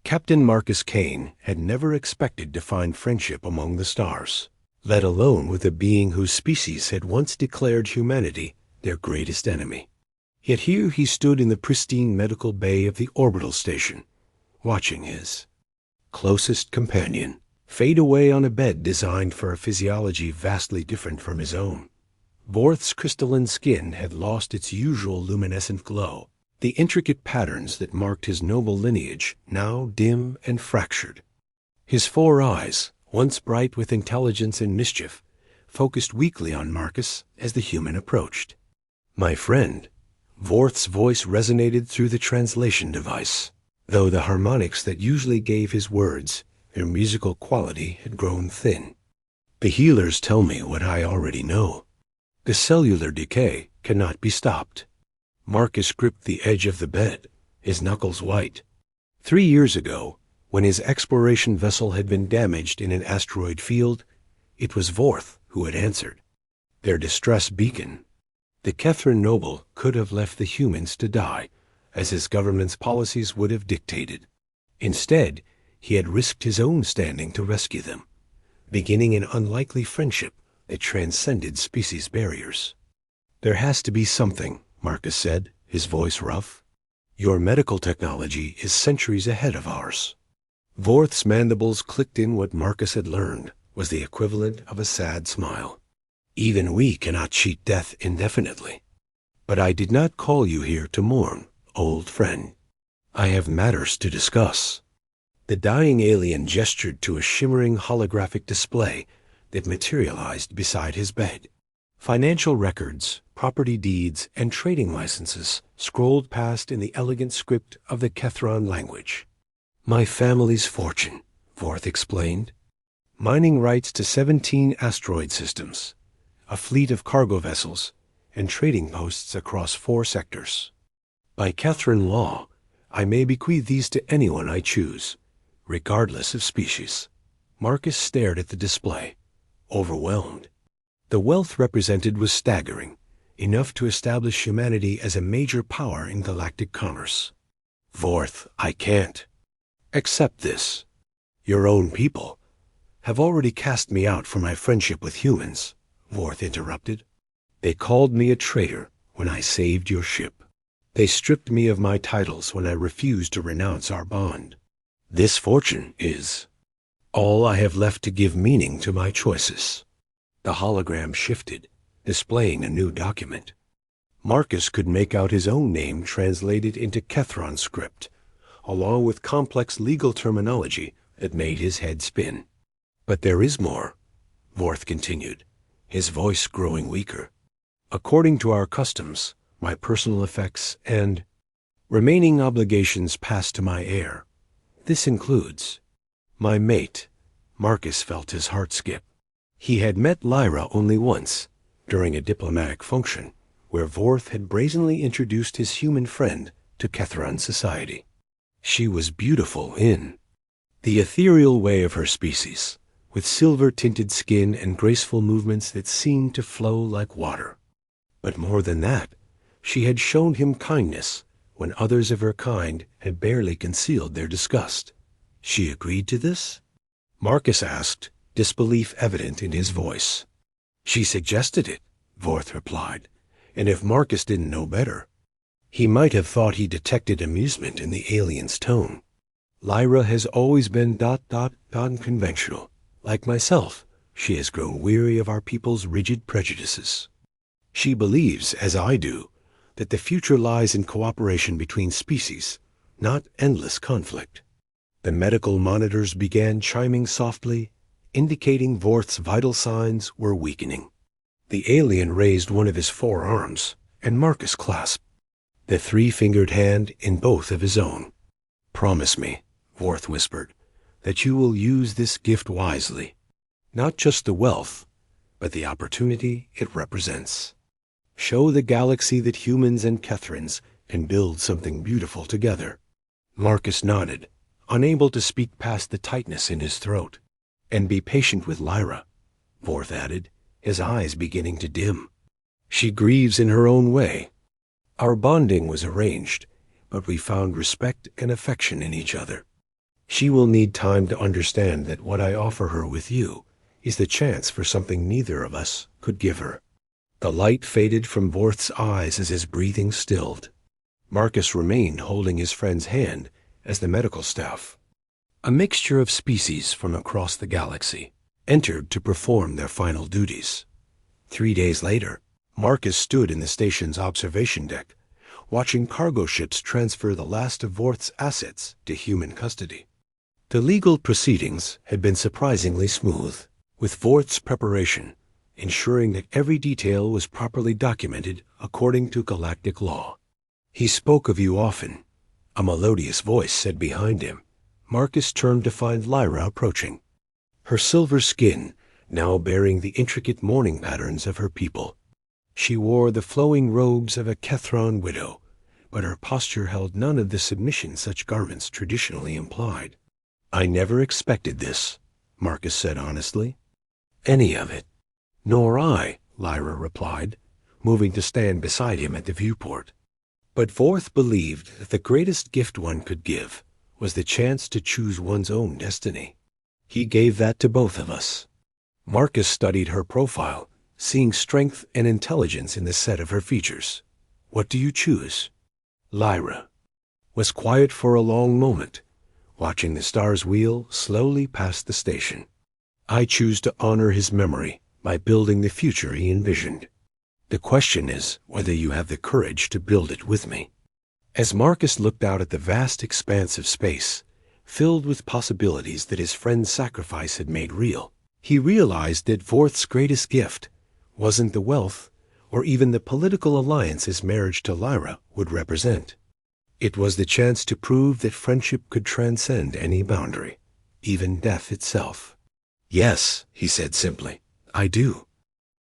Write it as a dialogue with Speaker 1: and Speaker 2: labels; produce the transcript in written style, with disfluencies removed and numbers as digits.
Speaker 1: Captain Marcus Kane had never expected to find friendship among the stars, let alone with a being whose species had once declared humanity their greatest enemy. Yet here he stood in the pristine medical bay of the orbital station, watching his closest companion fade away on a bed designed for a physiology vastly different from his own. Vorth's crystalline skin had lost its usual luminescent glow, the intricate patterns that marked his noble lineage now dim and fractured. His 4 eyes, once bright with intelligence and mischief, focused weakly on Marcus as the human approached. "My friend," Vorth's voice resonated through the translation device, though the harmonics that usually gave his words their musical quality had grown thin. "The healers tell me what I already know. The cellular decay cannot be stopped." Marcus gripped the edge of the bed, his knuckles white. 3 years ago, when his exploration vessel had been damaged in an asteroid field, it was Vorth who had answered, their distress beacon. The Kethran noble could have left the humans to die, as his government's policies would have dictated. Instead, he had risked his own standing to rescue them, beginning an unlikely friendship that transcended species barriers. "There has to be something," Marcus said, his voice rough. "Your medical technology is centuries ahead of ours." Vorth's mandibles clicked in. What Marcus had learned was the equivalent of a sad smile. "Even we cannot cheat death indefinitely. But I did not call you here to mourn, old friend. I have matters to discuss." The dying alien gestured to a shimmering holographic display that materialized beside his bed. Financial records, property deeds, and trading licenses scrolled past in the elegant script of the Kethran language. "My family's fortune," Vorth explained. "Mining rights to 17 asteroid systems, a fleet of cargo vessels, and trading posts across 4 sectors. By Kethran law, I may bequeath these to anyone I choose, regardless of species." Marcus stared at the display, overwhelmed. The wealth represented was staggering, enough to establish humanity as a major power in galactic commerce. "Vorth, I can't accept this. Your own people have already cast me out for my friendship with humans," Vorth interrupted. "They called me a traitor when I saved your ship. They stripped me of my titles when I refused to renounce our bond. This fortune is all I have left to give meaning to my choices." The hologram shifted, displaying a new document. Marcus could make out his own name translated into Kethran script, along with complex legal terminology that made his head spin. "But there is more," Vorth continued, his voice growing weaker. "According to our customs, my personal effects and remaining obligations pass to my heir. This includes my mate." Marcus felt his heart skip. He had met Lyra only once, during a diplomatic function, where Vorth had brazenly introduced his human friend to Kethran society. She was beautiful in the ethereal way of her species, with silver-tinted skin and graceful movements that seemed to flow like water. But more than that, she had shown him kindness when others of her kind had barely concealed their disgust. "She agreed to this?" Marcus asked, disbelief evident in his voice. "She suggested it," Vorth replied, and if Marcus didn't know better, he might have thought he detected amusement in the alien's tone. "Lyra has always been unconventional. Like myself, she has grown weary of our people's rigid prejudices. She believes, as I do, that the future lies in cooperation between species, not endless conflict." The medical monitors began chiming softly, indicating Vorth's vital signs were weakening. The alien raised one of his 4 arms, and Marcus clasped the 3-fingered hand in both of his own. "Promise me," Vorth whispered, "that you will use this gift wisely. Not just the wealth, but the opportunity it represents. Show the galaxy that humans and Kethrans can build something beautiful together." Marcus nodded, unable to speak past the tightness in his throat. "And be patient with Lyra," Vorth added, his eyes beginning to dim. "She grieves in her own way. Our bonding was arranged, but we found respect and affection in each other. She will need time to understand that what I offer her with you is the chance for something neither of us could give her. The light faded from Vorth's eyes as his breathing stilled. Marcus remained holding his friend's hand as the medical staff, a mixture of species from across the galaxy, entered to perform their final duties. 3 days later, Marcus stood in the station's observation deck, watching cargo ships transfer the last of Vorth's assets to human custody. The legal proceedings had been surprisingly smooth, with Vorth's preparation ensuring that every detail was properly documented according to galactic law. "He spoke of you often," a melodious voice said behind him. Marcus turned to find Lyra approaching, her silver skin now bearing the intricate mourning patterns of her people. She wore the flowing robes of a Kethron widow, but her posture held none of the submission such garments traditionally implied. "I never expected this," Marcus said honestly. "Any of it." "Nor I," Lyra replied, moving to stand beside him at the viewport. But Vorth believed that the greatest gift one could give was the chance to choose one's own destiny. He gave that to both of us. Marcus studied her profile, seeing strength and intelligence in the set of her features. "What do you choose?" Lyra was quiet for a long moment, watching the star's wheel slowly past the station. "I choose to honor his memory by building the future he envisioned. The question is whether you have the courage to build it with me." As Marcus looked out at the vast expanse of space, filled with possibilities that his friend's sacrifice had made real, he realized that Vorth's greatest gift wasn't the wealth or even the political alliance his marriage to Lyra would represent. It was the chance to prove that friendship could transcend any boundary, even death itself. "Yes," he said simply, "I do."